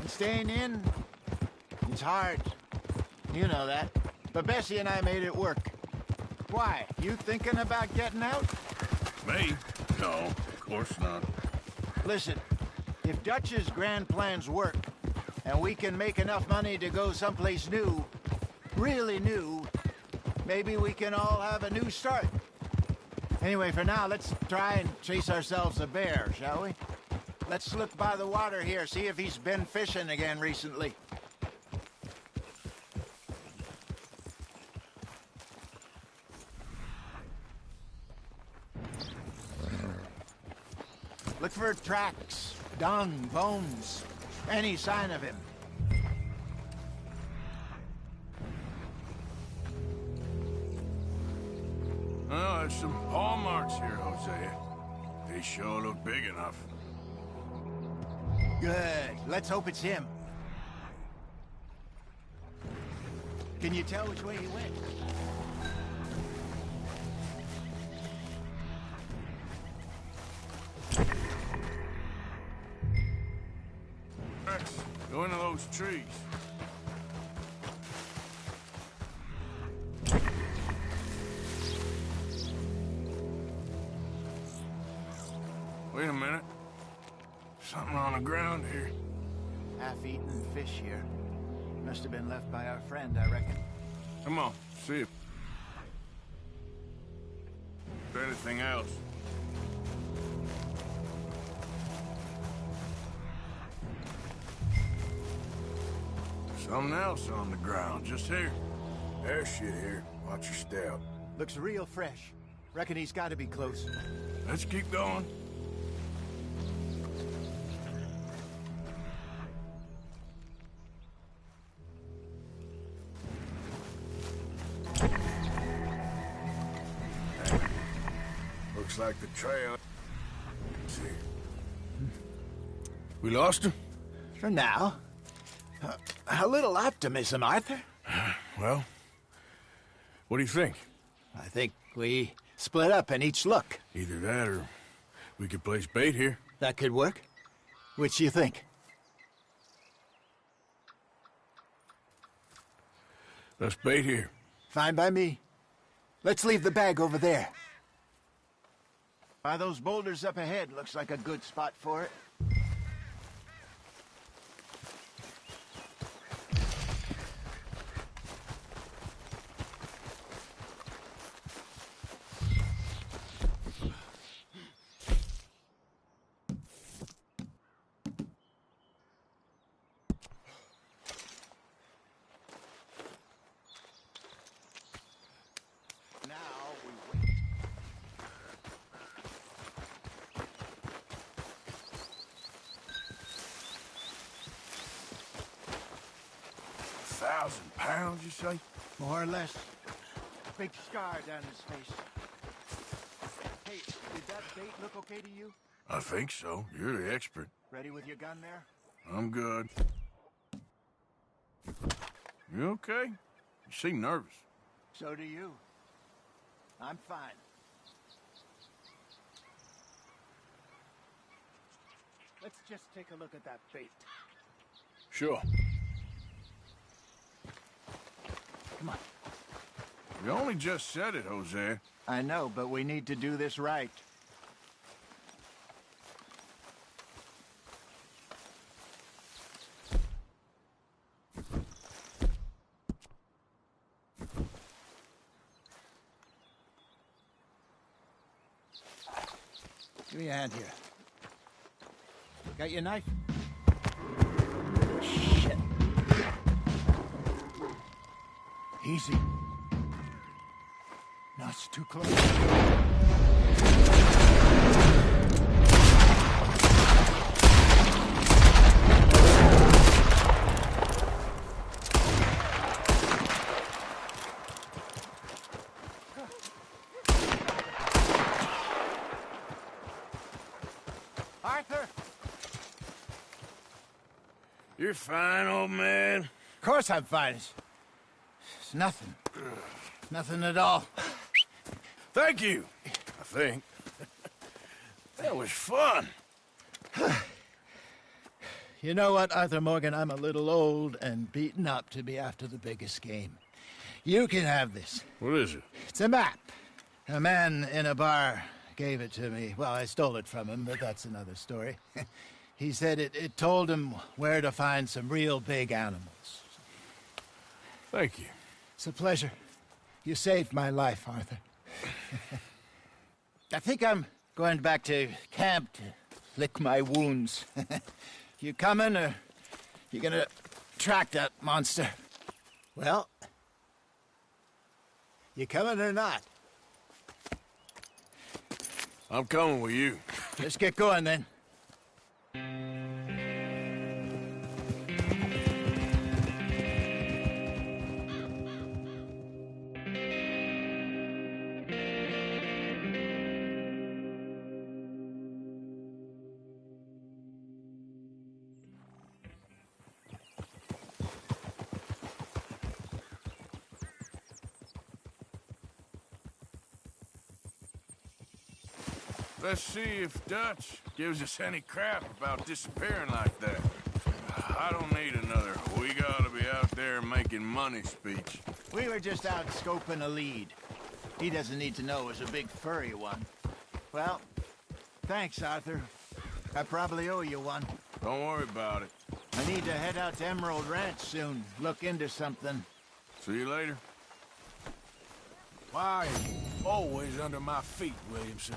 And staying in, it's hard. You know that. But Bessie and I made it work. Why? You thinking about getting out? Me? No, of course not. Listen, if Dutch's grand plans work, and we can make enough money to go someplace new, really new, maybe we can all have a new start. Anyway, for now, let's try and chase ourselves a bear, shall we? Let's slip by the water here, see if he's been fishing again recently. Look for tracks, dung, bones, any sign of him. Oh, there's some paw marks here, Hosea. They sure look big enough. Good. Let's hope it's him. Can you tell which way he went? Go into those trees. Wait a minute. Something on the ground here. Half-eaten fish here. Must have been left by our friend, I reckon. Come on, see if there's anything else. Something else on the ground, just here. There's shit here. Watch your step. Looks real fresh. Reckon he's got to be close. Let's keep going. Looks like the trail. Let's see. We lost him? For now. A little optimism, Arthur. Well, what do you think? I think we split up and each look. Either that or we could place bait here. That could work. Which you think? Let's bait here. Fine by me. Let's leave the bag over there. By those boulders up ahead, looks like a good spot for it. 1,000 pounds, you say? More or less. Big scar down his face. Hey, did that bait look okay to you? I think so. You're the expert. Ready with your gun there? I'm good. You okay? You seem nervous. So do you. I'm fine. Let's just take a look at that bait. Sure. Come on. You only just said it, Jose. I know, but we need to do this right. Give me a hand here. Got your knife? Shit. Easy. No, it's too close. Arthur! You're fine, old man. Of course I'm fine. It's nothing. Nothing at all. Thank you, I think. That was fun. You know what, Arthur Morgan? I'm a little old and beaten up to be after the biggest game. You can have this. What is it? It's a map. A man in a bar gave it to me. Well, I stole it from him, but that's another story. He said it told him where to find some real big animals. Thank you. It's a pleasure. You saved my life, Arthur. I think I'm going back to camp to lick my wounds. You coming, or you gonna track that monster? Well, you coming or not? I'm coming with you. Let's get going, then. Let's see if Dutch gives us any crap about disappearing like that. I don't need another "we gotta be out there making money" speech. We were just out scoping a lead. He doesn't need to know it was a big furry one. Well, thanks, Arthur. I probably owe you one. Don't worry about it. I need to head out to Emerald Ranch soon. Look into something. See you later. Why are you always under my feet, Williamson?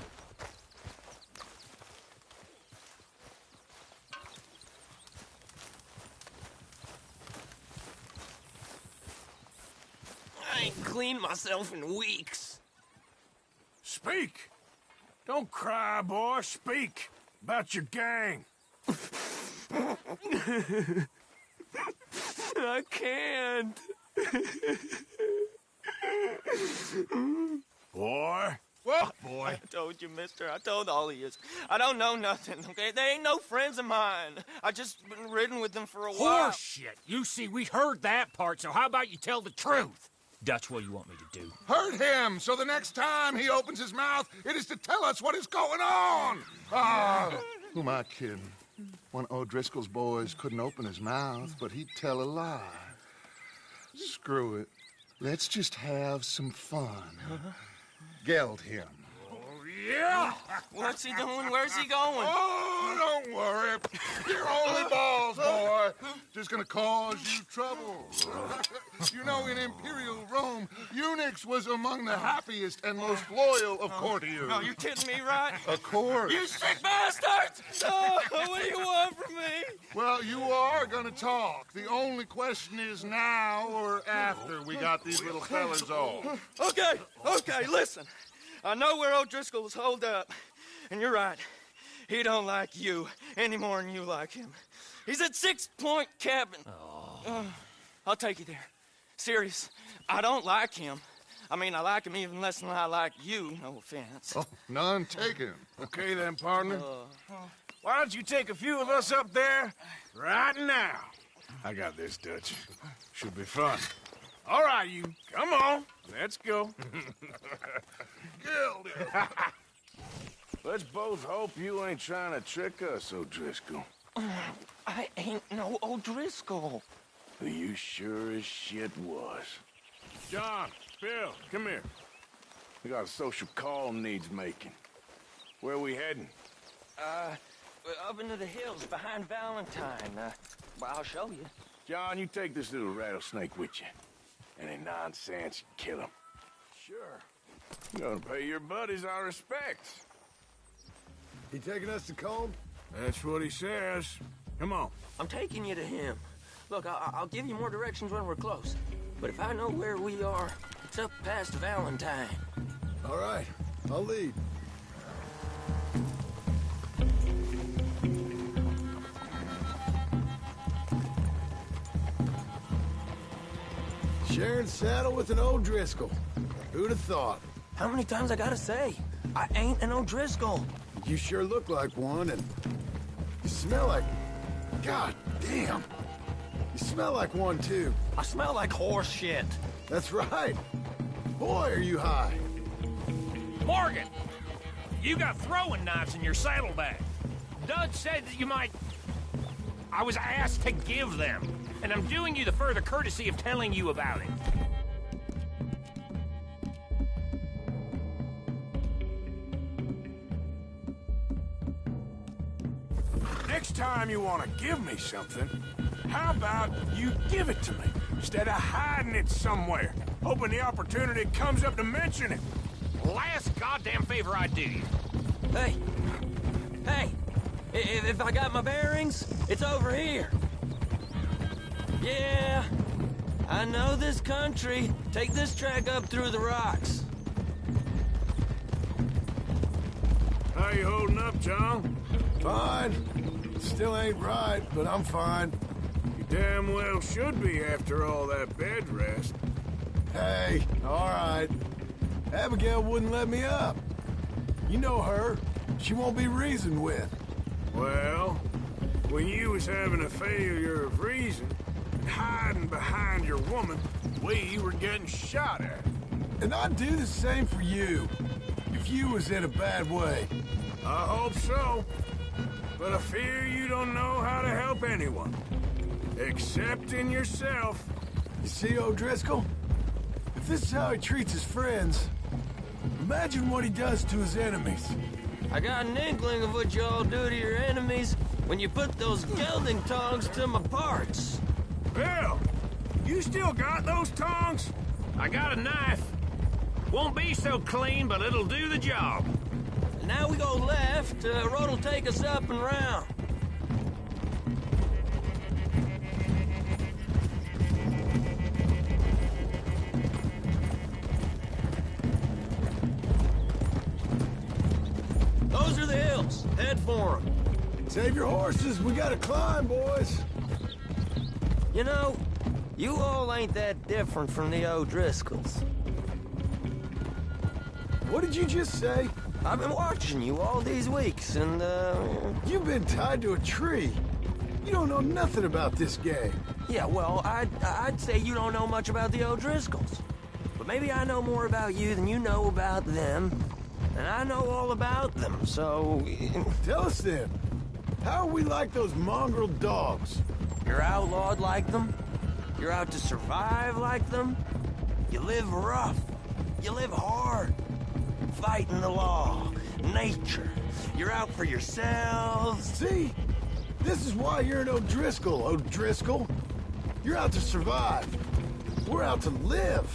I ain't cleaned myself in weeks. Speak! Don't cry, boy. Speak about your gang. I can't. Boy? What, boy? I told you, mister. I told all of you. I don't know nothing, okay? They ain't no friends of mine. I just been ridden with them for a while. Horseshit! You see, we heard that part, so how about you tell the truth? Dutch, what do you want me to do? Hurt him, so the next time he opens his mouth, it is to tell us what is going on! Ah, who am I kidding? One of O'Driscoll's boys couldn't open his mouth, but he'd tell a lie. Screw it. Let's just have some fun. Geld him. Yeah! What's he doing? Where's he going? Oh, don't worry. You're only balls, boy. Just gonna cause you trouble. You know, in Imperial Rome, eunuchs was among the happiest and most loyal of courtiers. No, you're kidding me, right? Of course. You sick bastards! Oh, what do you want from me? Well, you are gonna talk. The only question is now or after we got these little fellas off. Okay, listen. I know where O'Driscoll's holed up, and you're right. He don't like you any more than you like him. He's at 6 Point Cabin. I'll take you there. Serious. I don't like him. I mean, I like him even less than I like you, no offense. Oh, none taken. Okay then, partner. Why don't you take a few of us up there right now? I got this, Dutch. Should be fun. All right, you. Come on. Let's go. Let's both hope you ain't trying to trick us, O'Driscoll. I ain't no O'Driscoll. You sure as shit was. John, Bill, come here. We got a social call needs making. Where are we heading? Up into the hills behind Valentine. Well, I'll show you. John, you take this little rattlesnake with you. Any nonsense, kill him. Sure. You're gonna pay your buddies our respects. He taking us to Colm? That's what he says. Come on. I'm taking you to him. Look, I'll give you more directions when we're close. But if I know where we are, it's up past Valentine. All right, I'll lead. Sharing saddle with an O'Driscoll. Who'd have thought? How many times I gotta say? I ain't an O'Driscoll. You sure look like one, and you smell like... God damn. You smell like one, too. I smell like horse shit. That's right. Boy, are you high. Morgan! You got throwing knives in your saddlebag. Dud said that you might... I was asked to give them, and I'm doing you the further courtesy of telling you about it. Next time you want to give me something, how about you give it to me, instead of hiding it somewhere, hoping the opportunity comes up to mention it? Last goddamn favor I do you. Hey! Hey! If I got my bearings, it's over here. Yeah, I know this country. Take this track up through the rocks. How you holding up, John? Fine. Still ain't right, but I'm fine. You damn well should be after all that bed rest. Hey, all right. Abigail wouldn't let me up. You know her. She won't be reasoned with. Well, when you was having a failure of reason, hiding behind your woman, we were getting shot at. And I'd do the same for you, if you was in a bad way. I hope so. But I fear you don't know how to help anyone. Except in yourself. You see, O'Driscoll? If this is how he treats his friends, imagine what he does to his enemies. I got an inkling of what y'all do to your enemies when you put those gelding tongs to my parts. Bill, you still got those tongs? I got a knife. Won't be so clean, but it'll do the job. Now we go left, road'll take us up and round. Those are the hills. Head for them. Save your horses. We gotta climb, boys. You know, you all ain't that different from the O'Driscolls. What did you just say? I've been watching you all these weeks, and, You've been tied to a tree. You don't know nothing about this game. Yeah, well, I'd say you don't know much about the O'Driscolls. But maybe I know more about you than you know about them. And I know all about them, so... Tell us then. How are we like those mongrel dogs? You're outlawed like them. You're out to survive like them. You live rough. You live hard. Fighting the law, nature. You're out for yourselves. See? This is why you're an O'Driscoll, O'Driscoll. You're out to survive. We're out to live.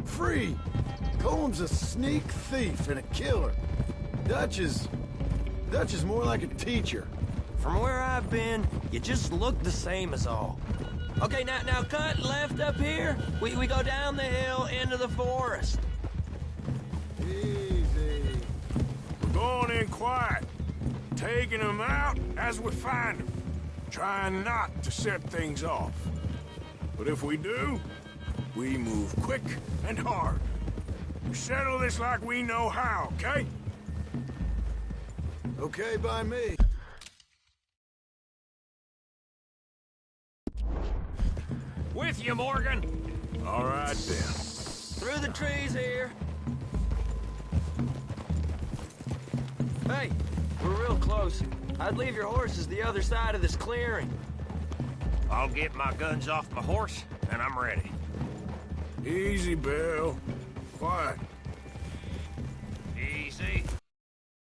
Free. Colm's a sneak thief and a killer. Dutch is more like a teacher. From where I've been, you just look the same as all. Okay, now cut left up here. We go down the hill into the forest. Easy. We're going in quiet. Taking them out as we find them. Trying not to set things off. But if we do, we move quick and hard. We settle this like we know how, okay? Okay by me. With you, Morgan. All right, then. Through the trees here. Hey, we're real close. I'd leave your horses the other side of this clearing. I'll get my guns off my horse, and I'm ready. Easy, Bill. Quiet.